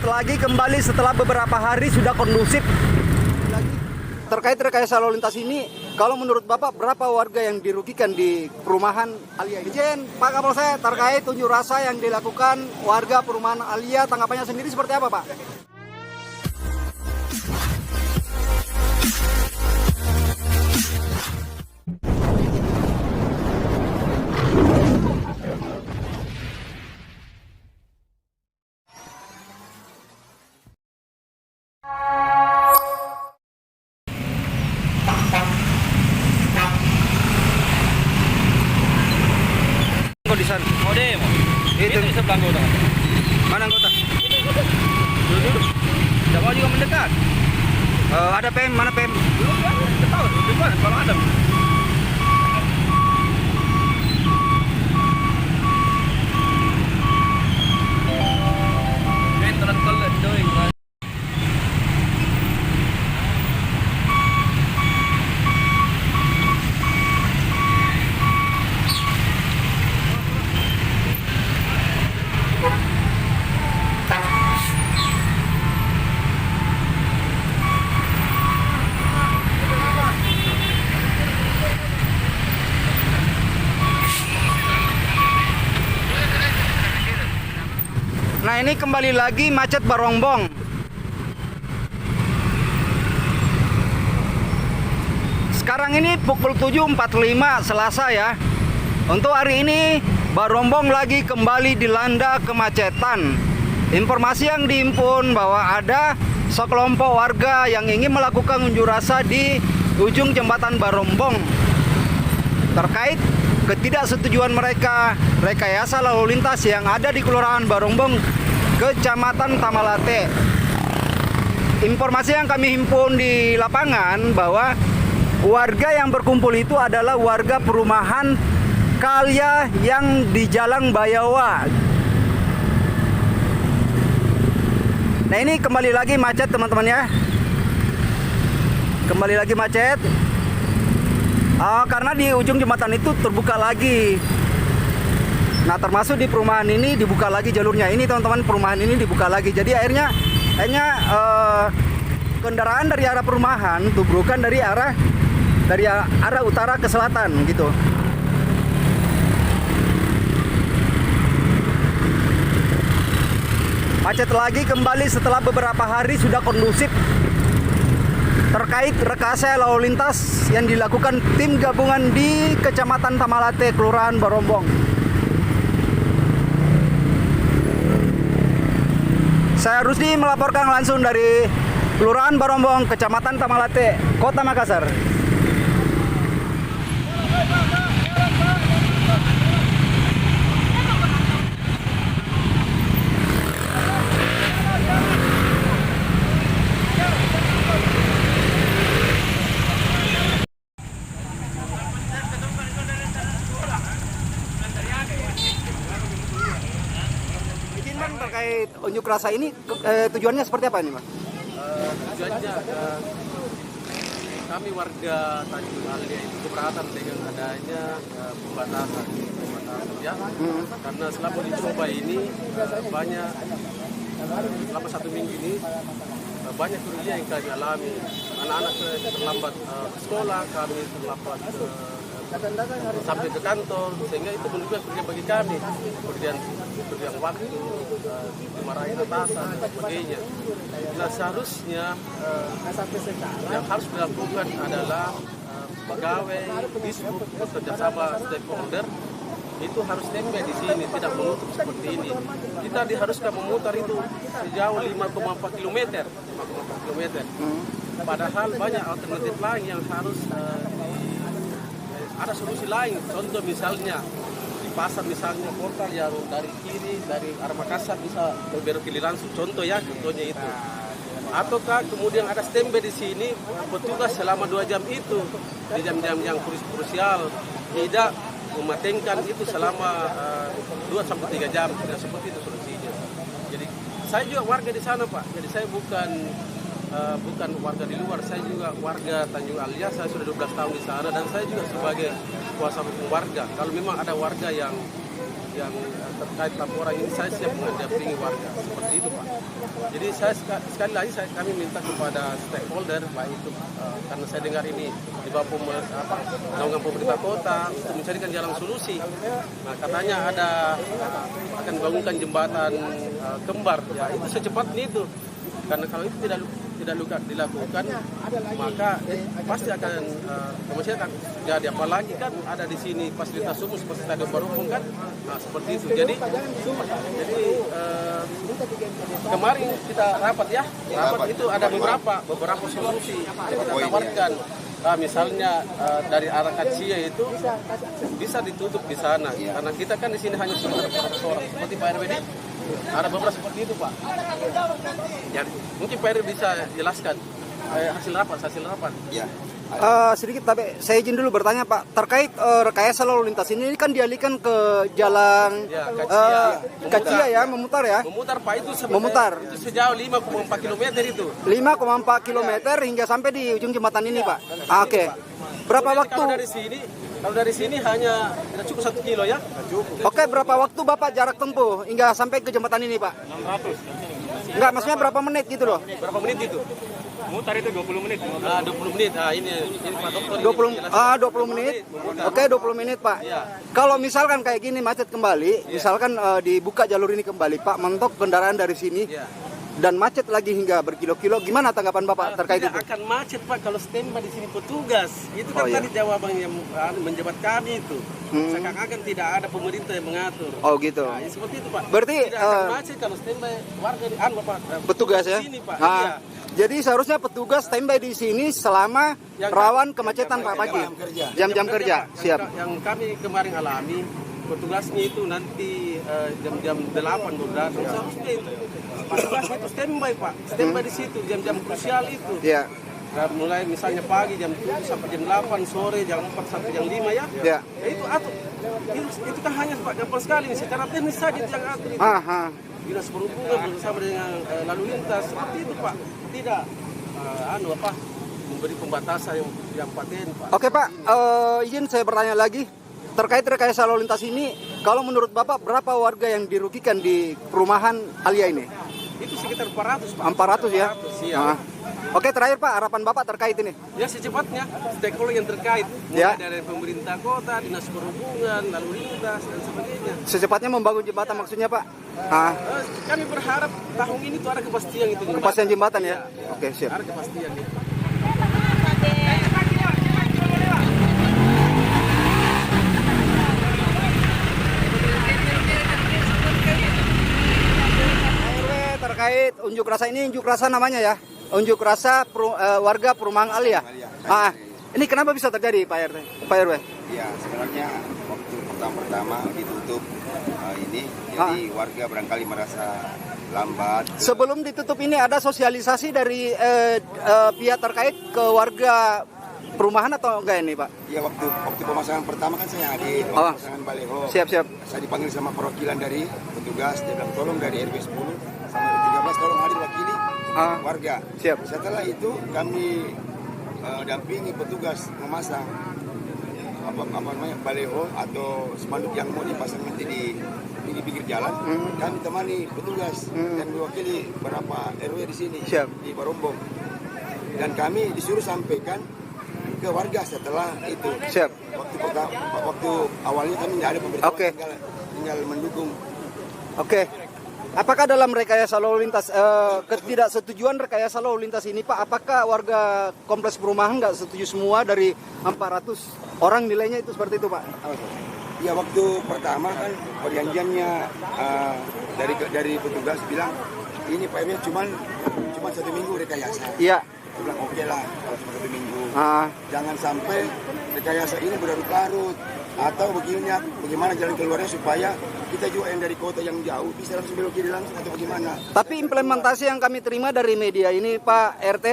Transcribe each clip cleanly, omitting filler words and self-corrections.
lagi kembali setelah beberapa hari sudah kondusif. Terkait rekayasa lalu lintas ini, kalau menurut Bapak berapa warga yang dirugikan di perumahan Alia? Izin Pak Kapolsek, terkait unjuk rasa yang dilakukan warga perumahan Alia, tanggapannya sendiri seperti apa Pak? Di sana. Oh demo. Itu Di sebelah anggota. mana anggota? Duduk. Tidak mau juga mendekat. Ada PM, mana PM? Belum ya. Tidak tahu. Di depan kalau ada. Telat doi. Nah ini kembali lagi macet Barongbong. Sekarang ini pukul 7.45 Selasa ya. Untuk hari ini Barongbong lagi kembali dilanda kemacetan. Informasi yang dihimpun bahwa ada sekelompok warga yang ingin melakukan unjuk rasa di ujung jembatan Barongbong terkait ketidaksetujuan mereka rekayasa lalu lintas yang ada di Kelurahan Barongbong, Kecamatan Tamalate. Informasi yang kami himpun di lapangan bahwa warga yang berkumpul itu adalah warga perumahan Kalya yang di Jalan Bayawa. Nah ini kembali lagi macet teman-teman ya. Kembali lagi macet. Karena di ujung jembatan itu terbuka lagi. Nah termasuk di perumahan ini dibuka lagi jalurnya. Ini teman-teman, perumahan ini dibuka lagi. Jadi akhirnya kendaraan dari arah perumahan tubrukan dari arah utara ke selatan gitu. Macet lagi kembali setelah beberapa hari sudah kondusif. Terkait rekayasa lalu lintas yang dilakukan tim gabungan di Kecamatan Tamalate, Kelurahan Barongbong. Saya Rusdi melaporkan langsung dari Kelurahan Barongbong, Kecamatan Tamalate, Kota Makassar. Terkait unjuk rasa ini tujuannya seperti apa ini, Mas? Tujuannya kami warga Tanjung Alia itu keberatan dengan adanya pembatasan ya. Karena selama dicoba ini banyak selama 1 minggu ini banyak kerugian yang kami alami. Anak-anak terlambat ke sekolah, kami terlambat sampai ke kantor, sehingga itu menunjukkan kerugian bagi kami, kerugian waktu, dimarahin atasan dan sebagainya. Nah seharusnya yang harus dilakukan adalah pegawai dishub kerjasama stakeholder itu harus standby di sini, tidak menutup seperti ini. Kita diharuskan memutar itu sejauh 5,4 km. Padahal banyak alternatif lain yang harus ada solusi lain. Contoh misalnya di pasar misalnya portal yang dari kiri dari arah Makassar bisa berbelok kiri langsung. Contohnya itu. Ataukah kemudian ada standby di sini petugas selama 2 jam itu di jam-jam yang krusial tidak mematenkan itu selama 2-3 jam. Tidak seperti itu solusinya. Jadi saya juga warga di sana Pak. Jadi saya bukan warga di luar, saya juga warga Tanjung Alia. Saya sudah 12 tahun di sana dan saya juga sebagai kuasa hukum warga. Kalau memang ada warga yang yang terkait laporan ini saya siap mendampingi warga seperti itu Pak. Jadi saya sekali lagi kami minta kepada stakeholder baik itu karena saya dengar ini di bawah naungan pemerintah kota untuk mencarikan jalan solusi. Nah katanya akan bangunkan jembatan kembar, ya itu secepatnya itu. Karena kalau itu tidak dilakukan, maka pasti akan kemacetan. Jadi apalagi kan ada di sini fasilitas umum seperti Stadion Barombong kan, nah, seperti itu. Jadi kemarin kita rapat itu ada beberapa solusi yang kita tawarkan. Nah, misalnya dari arah Kacia itu bisa ditutup di sana, karena kita kan di sini hanya sekitar 400 orang seperti Pak RW. Ada beberapa seperti itu Pak. Jadi mungkin Pak RW bisa jelaskan hasil rapat. Ya. Sedikit tapi saya izin dulu bertanya Pak terkait rekayasa lalu lintas ini kan dialihkan ke jalan Kacia ya, memutar ya. Memutar Pak itu memutar. Itu sejauh 5,4 km itu. 5,4 km hingga sampai di ujung jembatan ini Pak. Oke. Berapa waktu? Kalau dari sini hanya tidak cukup 1 kilo ya. Oke, berapa waktu Bapak jarak tempuh hingga sampai ke jembatan ini Pak? 600. Enggak, maksudnya berapa menit gitu loh? Berapa menit itu? Mutar itu 20 menit. 20 menit. Nah, ini Pak Dokter. 20 menit. Oke, 20 menit, Pak. Ya. Kalau misalkan kayak gini macet kembali, misalkan dibuka jalur ini kembali, Pak, mentok kendaraan dari sini. Ya. Dan macet lagi hingga berkilo-kilo, gimana tanggapan Bapak terkait itu? Akan macet Pak kalau standby di sini petugas. Itu kan tadi jawaban yang menjabat kami itu. Seakan-akan tidak ada pemerintah yang mengatur. Oh gitu. Nah, seperti itu Pak. Berarti tidak akan macet kalau standby warga di Pak. Petugas ya. Sini, Pak. Nah, iya. Jadi seharusnya petugas standby di sini selama rawan kemacetan Pak pagi. Jam-jam kerja. Siap. Yang kami kemarin alami petugasnya itu nanti jam-jam 8 baru datang. Seharusnya itu petugasnya itu standby Pak, standby di situ jam-jam krusial itu. Iya. Mulai misalnya pagi jam 7 sampai jam 8, sore jam 4 sampai jam 5 ya. Iya. Itu kan hanya Pak gampang sekali nih, secara teknis saja itu yang atur itu. Dinas Perhubungan bersama dengan lalu lintas seperti itu Pak. Tidak memberi pembatasan yang paten Pak. Oke Pak, izin saya bertanya lagi. Terkait rekayasa lalu lintas ini, kalau menurut Bapak berapa warga yang dirugikan di perumahan Alia ini? Itu sekitar 400 Pak. 400 ya? Iya. Oke, terakhir Pak, harapan Bapak terkait ini? Ya secepatnya, stakeholder yang terkait. Mulai dari pemerintah kota, dinas perhubungan, lalu lintas, dan sebagainya. Secepatnya membangun jembatan maksudnya Pak? Kami berharap tahun ini tuh ada kepastian itu. Kepastian jembatan ya? Oke, siap. Ada kepastian ya. Terkait unjuk rasa ini, unjuk rasa namanya ya, unjuk rasa warga perumahan Alia. Ini kenapa bisa terjadi Pak RW? Ya sebenarnya waktu pertama ditutup ini, jadi warga barangkali merasa lambat. Sebelum ditutup ini ada sosialisasi dari pihak terkait ke warga perumahan atau enggak ini Pak? Ya waktu pemasangan pertama kan saya hadir, pemasangan baleho. Siap. Saya dipanggil sama perwakilan dari petugas, dia bilang tolong dari RW 10 sampai 13 tolong hadir wakili warga. Siap. Setelah itu kami dampingi petugas memasang apa namanya baleho atau spanduk yang mau dipasang nanti di pinggir jalan. Kami temani petugas dan diwakili beberapa RW di sini. Siap. Di Barombong. Dan kami disuruh sampaikan ke warga setelah itu. Siap. Waktu awalnya kami tidak ada pemberitahuan, tinggal mendukung. Oke. Apakah dalam rekayasa lalu lintas ketidaksetujuan rekayasa lalu lintas ini Pak, apakah warga kompleks perumahan nggak setuju semua dari 400 orang nilainya itu seperti itu Pak? Ya waktu pertama kan perjanjiannya dari petugas bilang ini Pak RW cuma 1 minggu rekayasa. Iya. Saya bilang oke lah kalau cuma 1 minggu. Jangan sampai rekayasa ini berlarut-larut atau bagaimana jalan keluarnya supaya kita juga yang dari kota yang jauh bisa langsung belok kiri langsung atau bagaimana. Tapi implementasi yang kami terima dari media ini Pak RT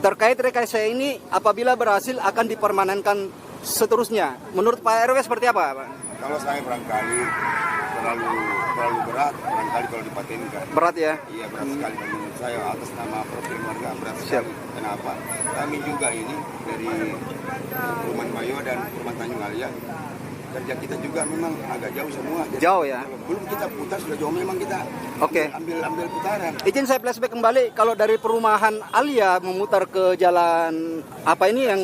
terkait rekayasa ini apabila berhasil akan dipermanenkan seterusnya. Menurut Pak RW seperti apa Pak? Kalau saya barangkali terlalu berat barangkali kalau dipatenkan. Berat ya? Iya berat sekali menurut saya atas nama perwakilan warga berat sekali. Kenapa? Kami juga ini dari Perumahan Bayo dan Perumahan Tanjung Alia kerja kita juga memang agak jauh semua. Jadi Jauh ya. belum kita putar sudah jauh memang kita Oke. ambil putaran. Izin saya flashback kembali, kalau dari perumahan Alia memutar ke jalan apa ini yang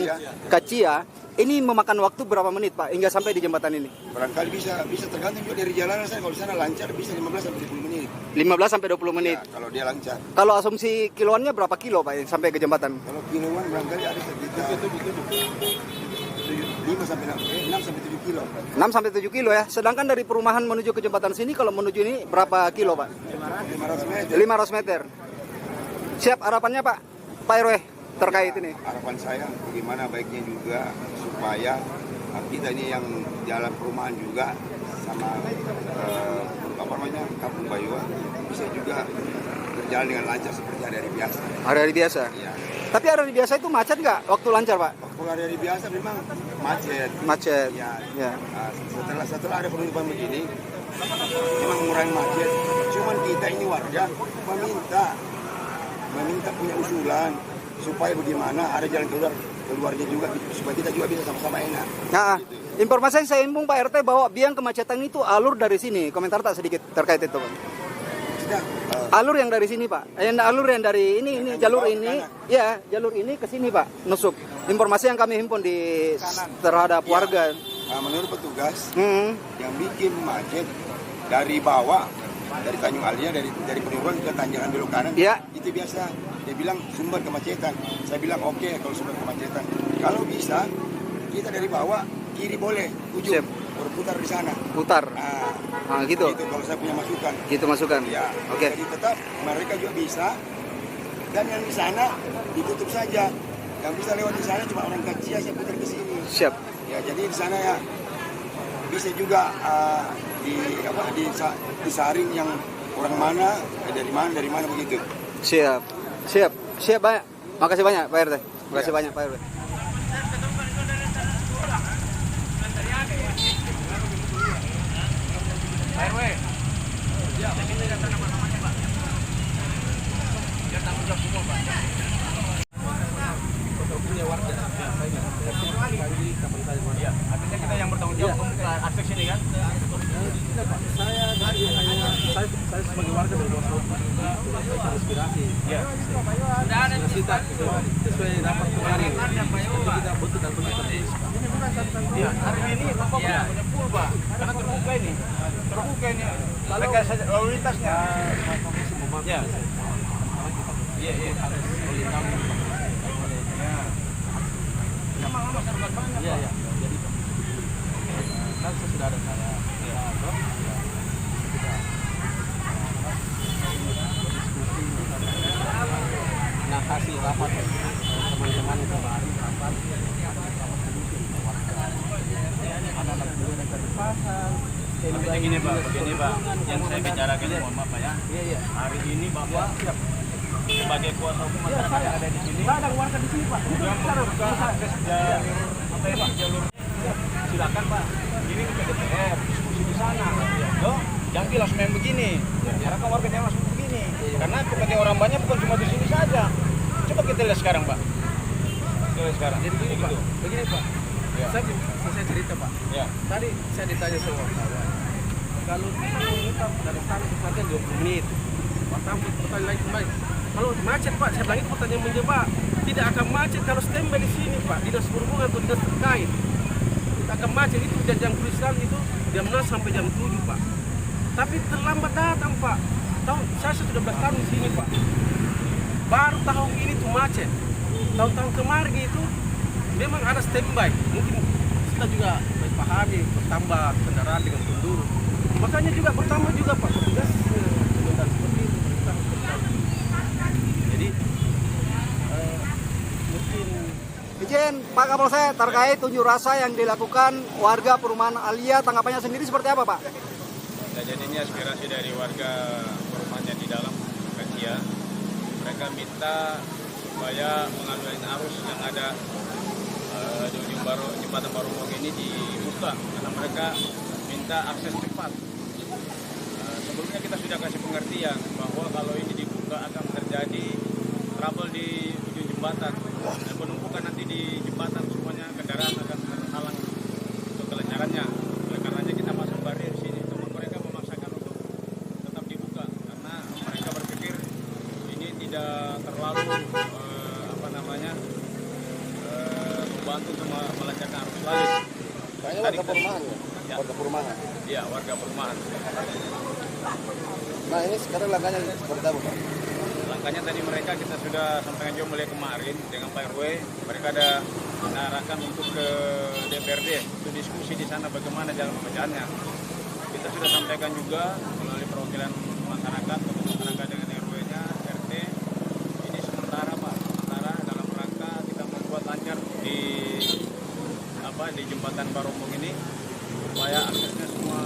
Kacia, ini memakan waktu berapa menit Pak hingga sampai di jembatan ini? Barangkali bisa tergantung juga dari jalanan saya. Kalau di sana lancar bisa 15 sampai 20 menit. 15 sampai 20 menit. Ya, kalau dia lancar. Kalau asumsi kiloannya berapa kilo Pak sampai ke jembatan? Kalau kiloan barangkali ada sekitar 5 sampai 6 sampai 7 kilo. 6 sampai 7 kilo ya. Sedangkan dari perumahan menuju ke jembatan sini kalau menuju ini berapa kilo Pak? 500 meter. 500 meter. Siap harapannya Pak RW terkait ini. Harapan saya bagaimana baiknya juga supaya kita ini yang jalan perumahan juga sama Kampung Bayua bisa juga berjalan dengan lancar seperti hari-hari biasa. Hari-hari biasa. Ya. Tapi hari-hari biasa itu macet nggak waktu lancar Pak? Waktu hari-hari biasa memang macet. Macet. Ya. Ya. Nah, setelah ada penutupan begini, memang mengurangi macet. Cuman kita ini warga meminta punya usulan supaya bagaimana ada jalan keluarnya juga supaya kita juga bisa sama-sama enak. Nah, informasi yang saya himpun Pak RT bahwa biang kemacetan itu alur dari sini. Komentar tak sedikit terkait itu Pak? Kita Alur yang dari sini Pak. Alur yang dari ini jalur ini, ya jalur ini ke sini Pak, nusuk. Informasi yang kami himpun di terhadap warga. menurut petugas Hmm. yang bikin macet dari bawah, dari Tanjung Alia, dari Peniruan ke Tanjakan belok kanan, Ya. itu biasa. Dia bilang sumber kemacetan. Saya bilang oke kalau sumber kemacetan. Kalau bisa kita dari bawah kiri boleh, ujung Siap. berputar di sana. Putar. Nah, Gitu. Itu kalau saya punya masukan. Gitu masukan. Ya. Oke. Jadi tetap mereka juga bisa. Dan yang di sana ditutup saja. Yang bisa lewat di sana cuma orang kecil saya putar ke sini. Siap. Ya, jadi di sana ya bisa juga disaring yang orang mana, dari mana begitu. Siap. Siap banyak. Makasih banyak Pak RT. Makasih banyak Pak RT. Artinya kita yang bertanggung jawab aspek sini kan? Saya sebagai warga dari bawah inspirasi. Ya. Kita sesuai rapat kemarin. Kita butuh dan punya ya, hari ini Bapak punya full Pak. Karena terbuka ini. Mereka saja lalu lintasnya. Ya. Iya. Lama-lama serba banyak. Iya. Jadi kan sudah ada saya. Ya, toh. Nah, kasih rapat teman-teman itu rapat. Tapi begini Pak, yang saya bicarakan mohon maaf Pak ya. Iya. Hari ini Bapak sebagai kuasa hukum masyarakat yang ada di sini. Ada warga di sini Pak. Sudah membuka akses jalur. Silakan Pak. Ini ke DPR, diskusi di sana. Loh, jangan langsung main begini. Karena kan warganya langsung begini. Karena sebagai orang banyak bukan cuma di sini saja. Coba kita lihat sekarang Pak. Jadi begini Pak. Begini Pak. Ya. Saya cerita Pak. Ya. Tadi saya ditanya sama wartawan. Kalau kita dari sana ke Klaten 20 menit. Pertanyaan lagi kembali. Kalau macet Pak, saya bilang itu pertanyaan menjawab. Tidak akan macet kalau standby di sini Pak. Dinas perhubungan atau dinas terkait. Tidak akan macet itu jam tulisan itu jam 6 sampai jam 7 Pak. Tapi terlambat datang Pak. Saya sudah 12 tahun di sini Pak. Baru tahun ini tuh macet. Tahun-tahun kemarin itu memang ada standby. Mungkin kita juga pahami bertambah kendaraan dengan penduduk. Makanya juga bertambah juga Pak petugas dan seperti itu. Jadi mungkin Izin Pak Kapolsek terkait unjuk rasa yang dilakukan warga perumahan Alia, tanggapannya sendiri seperti apa Pak? Ya, jadi ini aspirasi dari warga perumahan yang di dalam Kacia. Mereka minta supaya pengalihan arus yang ada di ujung jembatan Barongkong ini dibuka karena mereka minta akses cepat. Sebelumnya kita sudah kasih pengertian bahwa kalau ini dibuka akan terjadi trouble di ujung jembatan dan penumpukan nanti di jembatan semuanya kendaraan akan terhalang untuk kelancarannya. membantu untuk melancarkan arus lalu. Kayaknya warga perumahan ya? Ya. Warga perumahan. Iya, warga perumahan. Nah ini sekarang langkahnya seperti apa Pak? Langkahnya tadi mereka kita sudah sampaikan juga mulai kemarin dengan Pak RW, mereka ada mengarahkan untuk ke DPRD untuk diskusi di sana bagaimana jalan pemecahannya. Kita sudah sampaikan juga melalui perwakilan masyarakat, masyarakat dengan RW-nya, RT. Ini sementara Pak, sementara dalam rangka kita membuat lancar di jembatan Barombong ini supaya aksesnya semua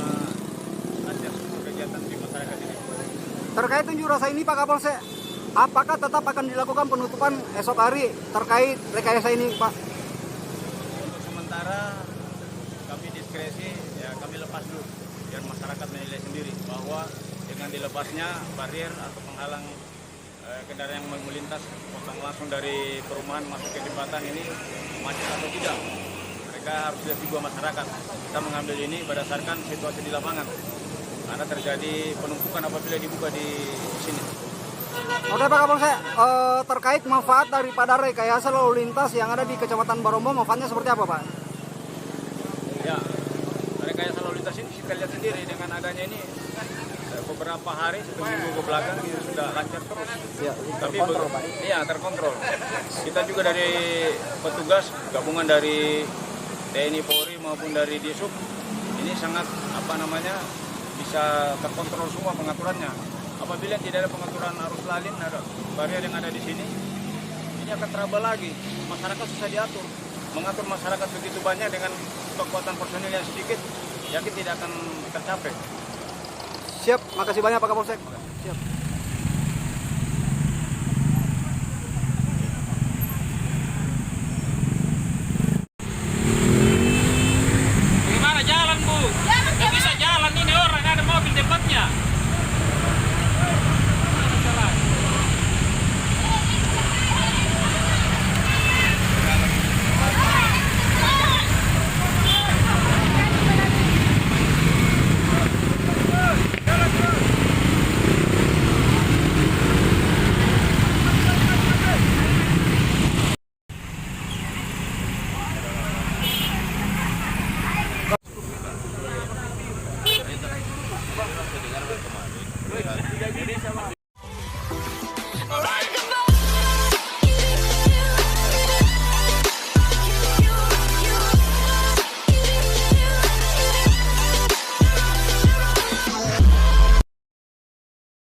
lancar, semua kegiatan di masyarakat ini. Terkait unjuk rasa ini Pak Kapolsek, apakah tetap akan dilakukan penutupan esok hari terkait rekayasa ini Pak? Untuk sementara kami diskresi, ya kami lepas dulu biar masyarakat menilai sendiri bahwa dengan dilepasnya barier atau penghalang kendaraan yang melintas potong langsung dari perumahan masuk ke jembatan ini macet atau tidak. Mereka harus lihat juga masyarakat. Kita mengambil ini berdasarkan situasi di lapangan. Karena terjadi penumpukan apabila dibuka di sini. Oke Pak Kapolsek, terkait manfaat daripada rekayasa lalu lintas yang ada di Kecamatan Barombong, manfaatnya seperti apa Pak? Ya, rekayasa lalu lintas ini kita lihat sendiri dengan adanya ini beberapa hari, 1 minggu ke belakang ini sudah lancar terus. Ya, Tapi iya terkontrol. Kita juga dari petugas gabungan dari TNI Polri maupun dari Disub ini sangat bisa terkontrol semua pengaturannya. Apabila tidak ada pengaturan arus lalin, ada barier yang ada di sini, ini akan trouble lagi. Masyarakat susah diatur. Mengatur masyarakat begitu banyak dengan kekuatan personil yang sedikit, yakin tidak akan tercapai. Siap, makasih banyak Pak Kapolsek. Siap.